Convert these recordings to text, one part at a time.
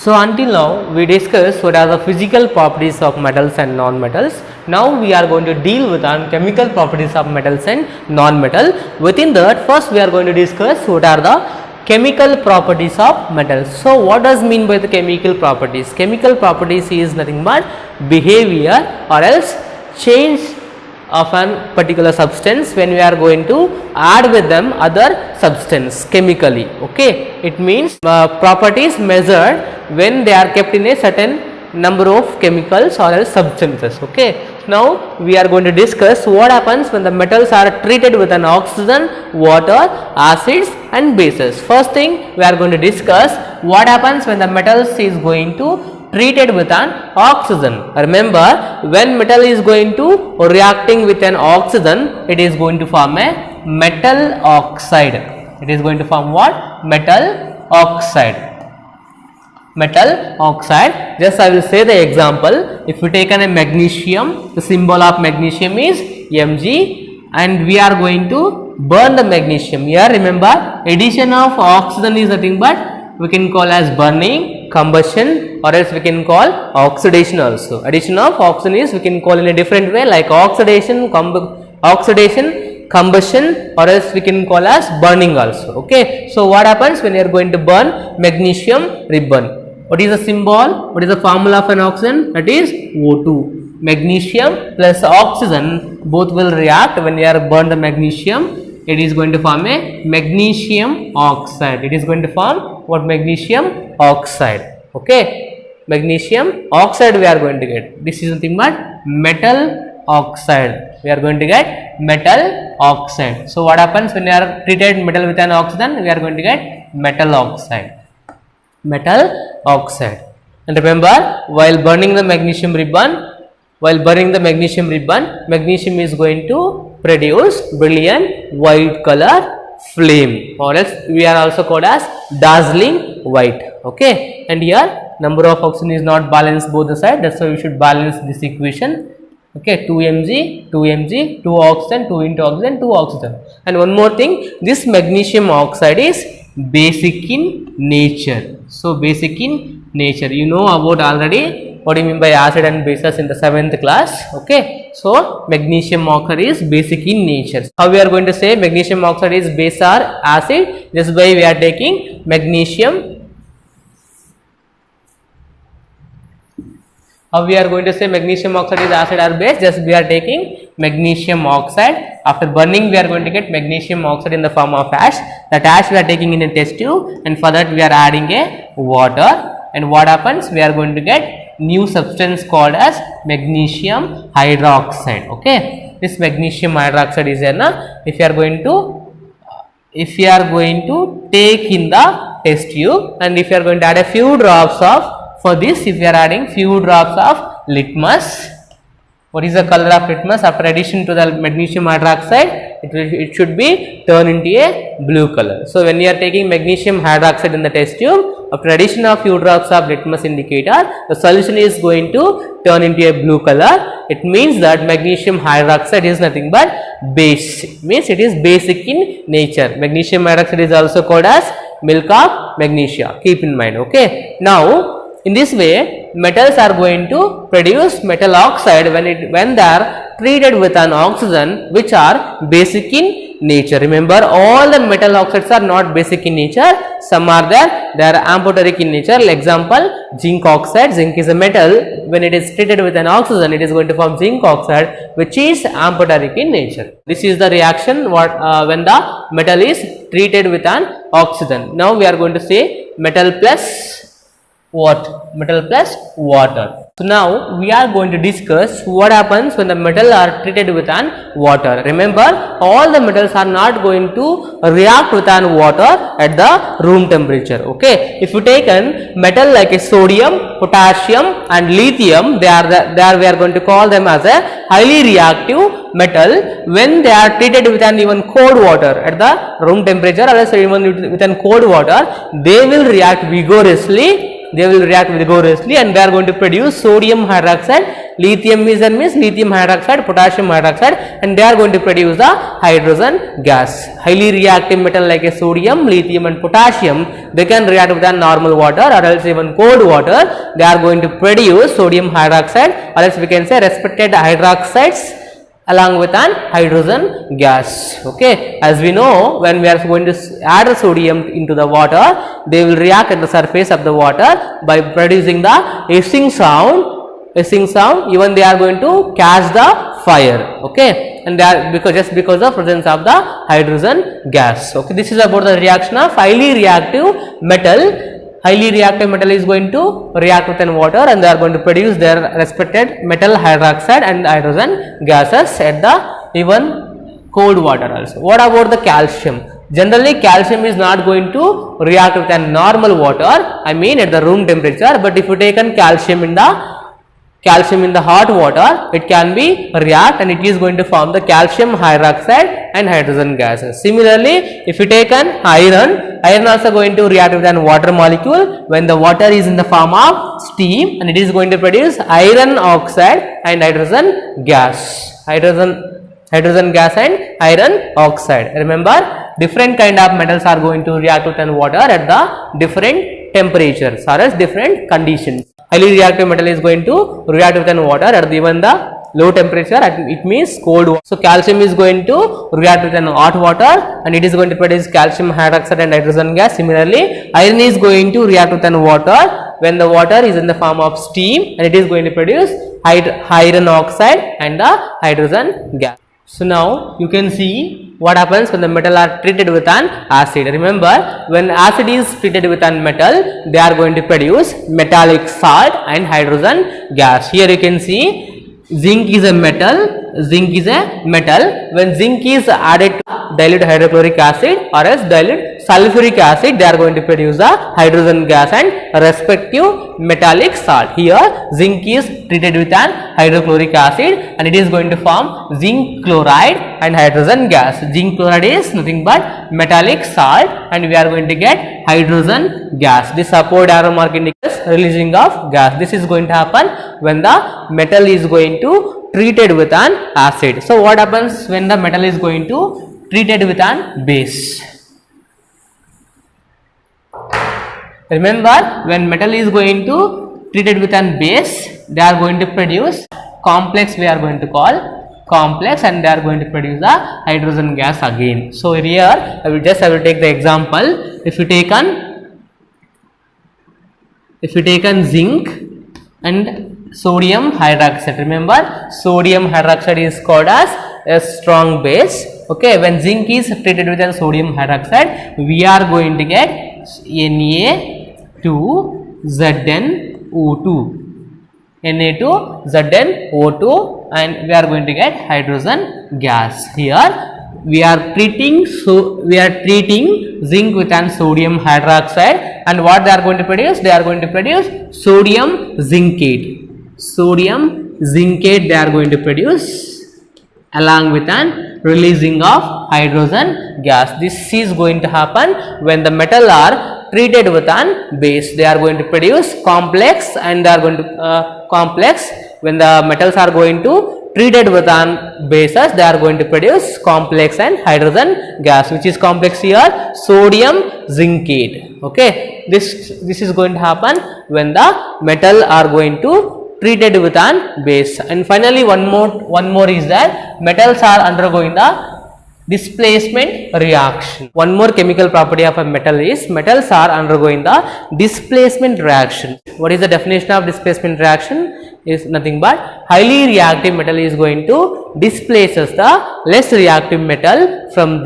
So until now we discussed what are the physical properties of metals and non-metals. Now we are going to deal with on chemical properties of metals and non-metal. Within that, first we are going to discuss what are the chemical properties of metals. So what does mean by the chemical properties? Chemical properties is nothing but behavior or else change of an particular substance when we are going to add with them other substance chemically. Okay, it means properties measured when they are kept in a certain number of chemicals or else substances. Okay, now we are going to discuss what happens when the metals are treated with an oxygen, water, acids and bases. First thing we are going to discuss what happens when the metals is going to treated with an oxygen. Remember, when metal is going to reacting with an oxygen, it is going to form a metal oxide. It is going to form what? Metal oxide. Metal oxide. Just I will say the example. If we take a magnesium, the symbol of magnesium is Mg, and we are going to burn the magnesium. Here remember, addition of oxygen is nothing but we can call as burning, combustion, or else we can call oxidation also. Addition of oxygen is we can call in a different way like oxidation, combustion, or else we can call as burning also. Okay, so what happens when you are going to burn magnesium ribbon? What is the symbol? What is the formula of an oxygen? That is O2. Magnesium plus oxygen both will react when you are burn the magnesium. It is going to form a magnesium oxide. It is going to form what? Magnesium oxide. Okay, magnesium oxide we are going to get. This is nothing but metal oxide. We are going to get metal oxide. So what happens when you are treated metal with an oxygen? We are going to get metal oxide. Metal oxide. And remember, while burning the magnesium ribbon, magnesium is going to produce brilliant white color flame, or else we are also called as dazzling white. Okay, and here number of oxygen is not balanced both the side, that's why we should balance this equation. Okay, 2 Mg, 2 Mg, 2 oxygen, 2 into oxygen, 2 oxygen. And one more thing, this magnesium oxide is basic in nature. So basic in nature, you know about already what do you mean by acid and bases in the 7th class. Okay, so magnesium oxide is basic in nature. How we are going to say magnesium oxide is base or acid? Just by we are taking magnesium. How we are going to say magnesium oxide is acid or base? Just we are taking magnesium oxide. After burning we are going to get magnesium oxide in the form of ash. That ash we are taking in a test tube, and for that we are adding a water. And what happens? We are going to get new substance called as magnesium hydroxide. Okay, this magnesium hydroxide is there. If you are going to take in the test tube, and if you are going to add a few drops of, for this if you are adding few drops of litmus. What is the color of litmus? After addition to the magnesium hydroxide, it should be turned into a blue color. So when you are taking magnesium hydroxide in the test tube, after addition of few drops of litmus indicator, the solution is going to turn into a blue color. It means that magnesium hydroxide is nothing but base. It means it is basic in nature. Magnesium hydroxide is also called as milk of magnesia. Keep in mind. Okay. Now in this way, metals are going to produce metal oxide when they are treated with an oxygen which are basic in nature. Remember, all the metal oxides are not basic in nature. Some are there, they are amphoteric in nature. Like example, zinc oxide. Zinc is a metal. When it is treated with an oxygen, it is going to form zinc oxide, which is amphoteric in nature. This is the reaction when the metal is treated with an oxygen. Now we are going to say metal plus what? Metal plus water. So now we are going to discuss what happens when the metal are treated with an water. Remember, all the metals are not going to react with an water at the room temperature. Okay, if you take an metal like a sodium, potassium and lithium, we are going to call them as a highly reactive metal when they are treated with an even cold water at the room temperature, or else even with an cold water, they will react vigorously. And they are going to produce sodium hydroxide lithium means lithium hydroxide, potassium hydroxide, and they are going to produce the hydrogen gas. Highly reactive metal like a sodium, lithium and potassium, they can react with the normal water or else even cold water. They are going to produce sodium hydroxide, or else we can say respected hydroxides along with an hydrogen gas. Okay, as we know, when we are going to add sodium into the water, they will react at the surface of the water by producing the hissing sound. Even they are going to catch the fire. Okay, and they are just because of presence of the hydrogen gas. Okay, this is about the reaction of highly reactive metal. Highly reactive metal is going to react with water, and they are going to produce their respected metal hydroxide and hydrogen gases at the even cold water also. What about the calcium? Generally, calcium is not going to react with a normal water, I mean at the room temperature, but if you take calcium in the hot water, it can be react and it is going to form the calcium hydroxide and hydrogen gases. Similarly, if you take an iron also going to react with an water molecule when the water is in the form of steam, and it is going to produce iron oxide and hydrogen gas. Hydrogen gas and iron oxide. Remember, different kind of metals are going to react with an water at the different temperatures or as different conditions. Highly reactive metal is going to react with an water at even the low temperature, it means cold water. So calcium is going to react with an hot water and it is going to produce calcium hydroxide and hydrogen gas. Similarly, iron is going to react with an water when the water is in the form of steam, and it is going to produce iron oxide and the hydrogen gas. So now you can see what happens when the metal are treated with an acid. Remember, when acid is treated with an metal, they are going to produce metallic salt and hydrogen gas. Here you can see zinc is a metal. When zinc is added to dilute hydrochloric acid or else dilute sulfuric acid, they are going to produce the hydrogen gas and respective metallic salt. Here zinc is treated with an hydrochloric acid and it is going to form zinc chloride and hydrogen gas. Zinc chloride is nothing but metallic salt and we are going to get hydrogen gas. This upward arrow mark indicates releasing of gas. This is going to happen when the metal is going to treated with an acid. So what happens when the metal is going to treated with an base? Remember, when metal is going to treated with an base, they are going to produce complex, we are going to call complex, and they are going to produce the hydrogen gas again. So here I will take the example. If you take an zinc and sodium hydroxide. Remember, sodium hydroxide is called as a strong base. Okay, when zinc is treated with a sodium hydroxide, we are going to get Na2ZnO2, Na2ZnO2, and we are going to get hydrogen gas. Here we are treating zinc with an sodium hydroxide, and what they are going to produce? They are going to produce sodium zincate. They are going to produce along with an releasing of hydrogen gas. This is going to happen when the metal are treated with an base. They are going to produce complex, and they are going to complex. When the metals are going to treated with an bases, they are going to produce complex and hydrogen gas. Which is complex here? Sodium zincate. Okay, this is going to happen when the metal are going to treated with an base. And finally, one more is that metals are undergoing the displacement reaction. One more chemical property of a metal is metals are undergoing the displacement reaction. What is the definition of displacement reaction? Is nothing but highly reactive metal is going to displaces the less reactive metal from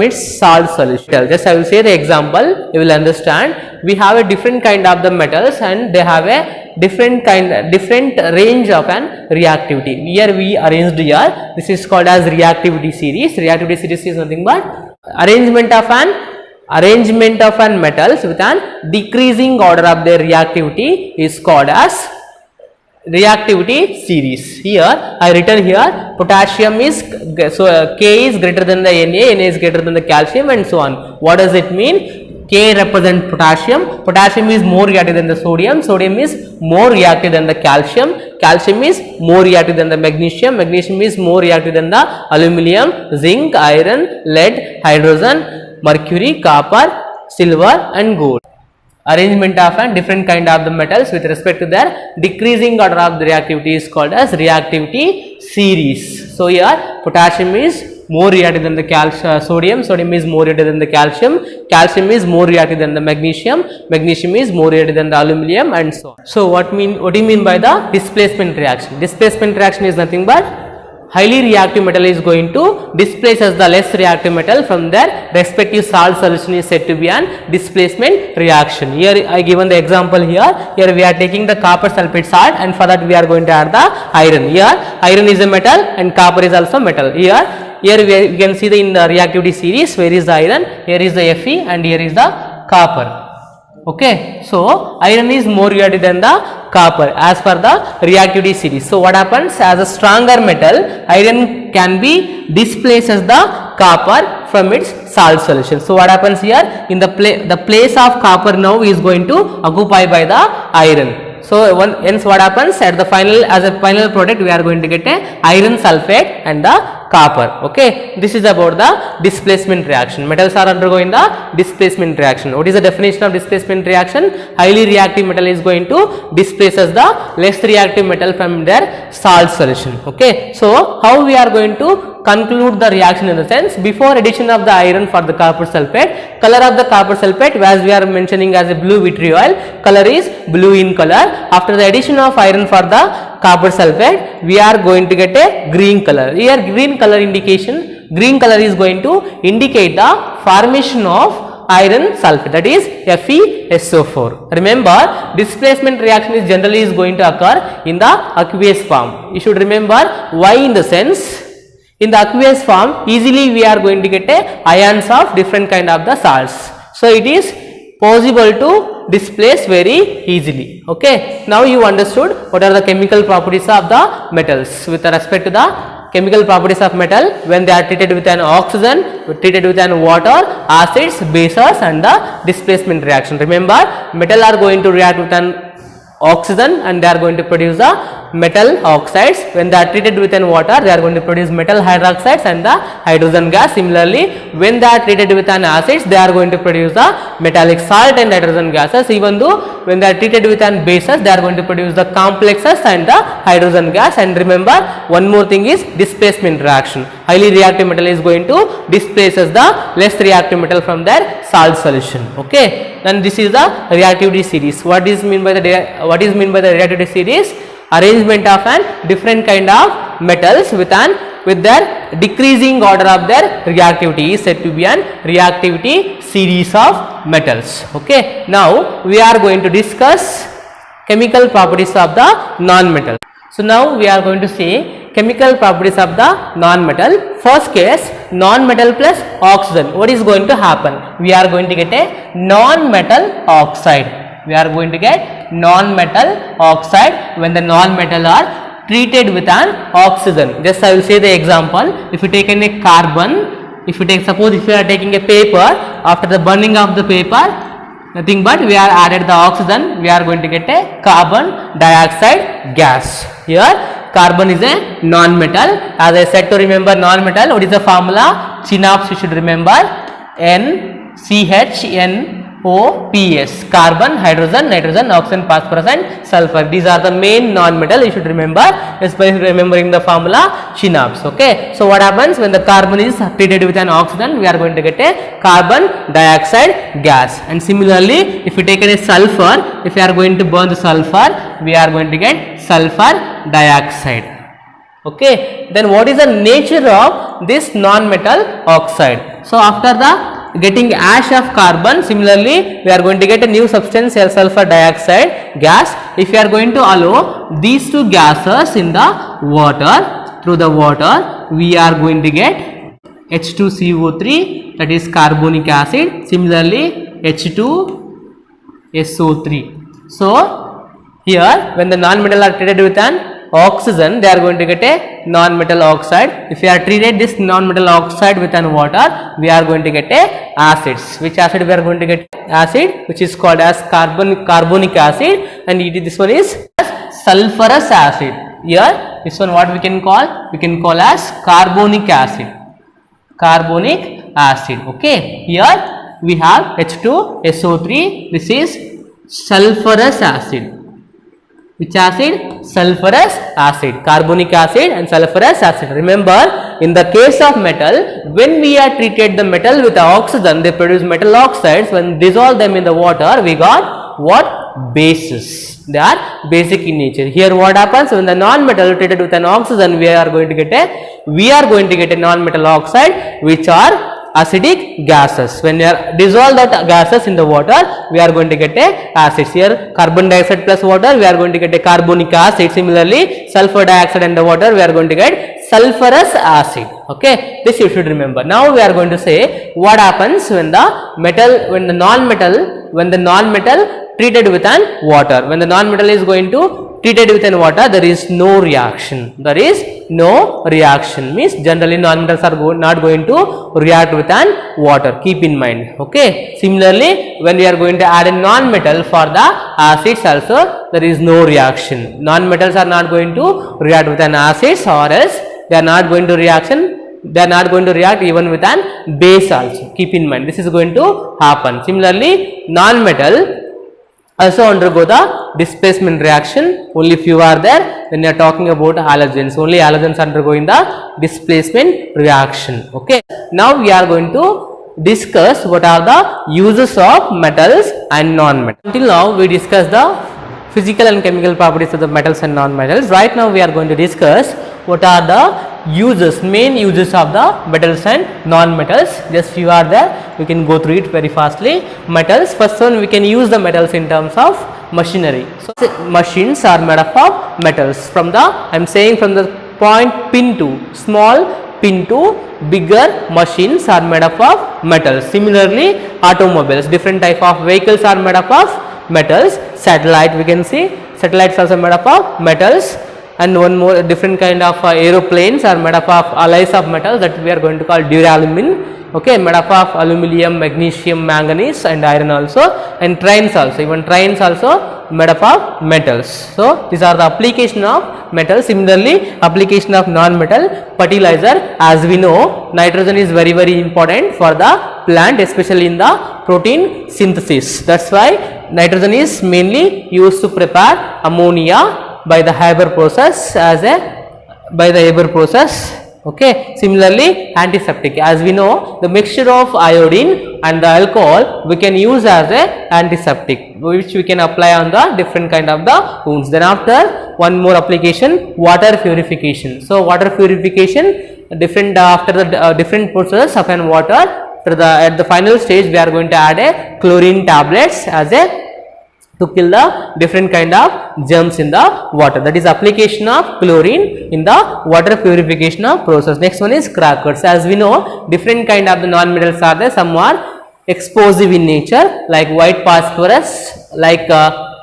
its salt solution. Just I will say the example, you will understand. We have a different kind of the metals and they have a different range of an reactivity. Here we arranged here. This is called as reactivity series. Reactivity series is nothing but arrangement of an metals with an decreasing order of their reactivity is called as reactivity series. Here I written here potassium is K is greater than the Na is greater than the calcium, and so on. What does it mean? K represents potassium is more reactive than the sodium is more reactive than the calcium calcium is more reactive than the magnesium, magnesium is more reactive than the aluminum, zinc, iron, lead, hydrogen, mercury, copper, silver and gold. Arrangement of and different kind of the metals with respect to their decreasing order of the reactivity is called as reactivity series. So here potassium is more reactive than the sodium, sodium is more reactive than the calcium, calcium is more reactive than the magnesium, magnesium is more reactive than the aluminum and so on. So what do you mean by the displacement reaction? Displacement reaction is nothing but highly reactive metal is going to displace as the less reactive metal from their respective salt solution is said to be an displacement reaction. Here I given the example here. Here we are taking the copper sulfate salt and for that we are going to add the iron. Here iron is a metal and copper is also metal. Here we can see the in the reactivity series where is the iron, here is the Fe and here is the copper. Okay, so iron is more reactive than the copper as per the reactivity series. So what happens, as a stronger metal, iron can be displaced as the copper from its salt solution. So what happens here, in the place of copper now is going to occupy by the iron. So hence what happens, at the final, as a final product we are going to get a iron sulfate and the copper. Okay, this is about the displacement reaction. Metals are undergoing the displacement reaction. What is the definition of displacement reaction? Highly reactive metal is going to displace as the less reactive metal from their salt solution. Okay, so how we are going to conclude the reaction in the sense, before addition of the iron for the copper sulfate, color of the copper sulfate as we are mentioning as a blue vitriol, color is blue in color. After the addition of iron for the copper sulfate, we are going to get a green color. Here green color indication, green color is going to indicate the formation of iron sulfate, that is FeSO4. Remember, displacement reaction is generally going to occur in the aqueous form. You should remember why, in the sense, in the aqueous form easily we are going to get a ions of different kind of the salts. So it is possible to displace very easily. Okay, now you understood what are the chemical properties of the metals. With respect to the chemical properties of metal, when they are treated with an oxygen, treated with an water, acids, bases and the displacement reaction. Remember, metal are going to react with an oxygen and they are going to produce the metal oxides. When they are treated with an water, they are going to produce metal hydroxides and the hydrogen gas. Similarly, when they are treated with an acids, they are going to produce the metallic salt and hydrogen gases. Even though when they are treated with an bases, they are going to produce the complexes and the hydrogen gas. And remember, one more thing is displacement reaction. Highly reactive metal is going to displace the less reactive metal from their salt solution. Okay, then this is the reactivity series. What is mean by the reactivity series? Arrangement of an different kind of metals with their decreasing order of their reactivity is said to be an reactivity series of metals. Okay, now we are going to discuss chemical properties of the non-metal. So now we are going to see chemical properties of the non-metal. First case, non-metal plus oxygen. What is going to happen? We are going to get a non-metal oxide. We are going to get non-metal oxide when the non-metal are treated with an oxygen. Just I will say the example. If you take a carbon, suppose if you are taking a paper, after the burning of the paper, nothing but we are added the oxygen, we are going to get a carbon dioxide gas. Here carbon is a non-metal. As I said, to remember non-metal, what is the formula? CHNOPS you should remember, NCHNOPS, carbon, hydrogen, nitrogen, oxygen, phosphorus and sulfur. These are the main non-metal you should remember just by remembering the formula CHNOPS. Okay, so what happens when the carbon is treated with an oxygen, we are going to get a carbon dioxide gas. And similarly, if we take a sulfur, if we are going to burn the sulfur, we are going to get sulfur dioxide. Okay, then what is the nature of this non-metal oxide? So after the getting ash of carbon, similarly we are going to get a new substance, sulfur dioxide gas. If we are going to allow these two gases in the water, through the water, we are going to get H2CO3, that is carbonic acid, similarly H2SO3. So here when the non-metal are treated with an oxygen, they are going to get a non-metal oxide. If we are treated this non-metal oxide with an water, we are going to get a acids. Which acid we are going to get? Acid which is called as carbonic acid, and this one is sulfurous acid. Here, this one what we can call? We can call as carbonic acid. Carbonic acid. Okay. Here we have H2SO3. This is sulfurous acid. Which acid? Sulfurous acid. Carbonic acid and sulfurous acid. Remember, in the case of metal, when we are treated the metal with oxygen, they produce metal oxides. When dissolve them in the water, we got what? Bases. They are basic in nature. Here what happens? When the non-metal treated with an oxygen, we are going to get a non-metal oxide, which are acidic gases. When we are dissolve that gases in the water, we are going to get a acids. Here carbon dioxide plus water, we are going to get a carbonic acid. Similarly, sulfur dioxide and the water, we are going to get sulfurous acid. Okay, this you should remember. Now we are going to say what happens when the non-metal treated with an water. When the non-metal is going to treated with an water, there is no reaction. There is no reaction. Means generally non-metals are not going to react with an water. Keep in mind. Okay. Similarly, when we are going to add a non-metal for the acids also, there is no reaction. Non-metals are not going to react with an acids, or else they are not going to react even with an base also. Keep in mind, this is going to happen. Similarly, non-metal also undergo the displacement reaction. Only few are there when you are talking about halogens. Only halogens undergoing the displacement reaction. Okay. Now we are going to discuss what are the uses of metals and non-metals. Until now we discussed the physical and chemical properties of the metals and non-metals. Right now we are going to discuss what are the main uses of the metals and non-metals. Just few are there, we can go through it very fastly. Metals, first one, we can use the metals in terms of machinery. So machines are made up of metals. From the point pin to small pin to bigger machines are made up of metals. Similarly, automobiles, different type of vehicles are made up of metals. Satellite, we can see satellites also made up of metals. And one more different kind of aeroplanes are made up of alloys of metals that we are going to call duralumin. Okay, made up of aluminium, magnesium, manganese and iron also, and trains also, even trains also made up of metals. So these are the application of metals. Similarly, application of non-metal, fertilizer. As we know, nitrogen is very important for the plant, especially in the protein synthesis. That's why nitrogen is mainly used to prepare ammonia by the Haber process Okay. Similarly, antiseptic. As we know, the mixture of iodine and the alcohol we can use as a antiseptic, which we can apply on the different kind of the wounds. Then after, one more application, water purification. So water purification, after the different process of an water, at the final stage we are going to add a chlorine tablets to kill the different kind of germs in the water. That is application of chlorine in the water purification of process. Next one is crackers. As we know, different kind of the non-metals are there. Some are explosive in nature, like white phosphorus,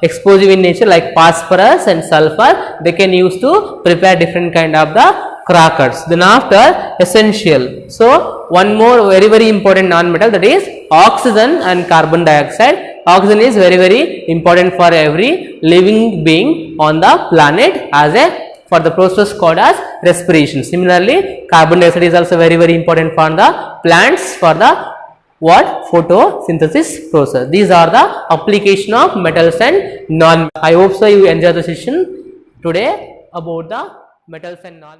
explosive in nature like phosphorus and sulfur. They can use to prepare different kind of the crackers. Then after, essential. So one more very important non-metal, that is oxygen and carbon dioxide. Oxygen is very important for every living being on the planet for the process called as respiration. Similarly, carbon dioxide is also very important for the plants for the photosynthesis process. These are the application of metals and non. I hope so you enjoy the session today about the metals and non.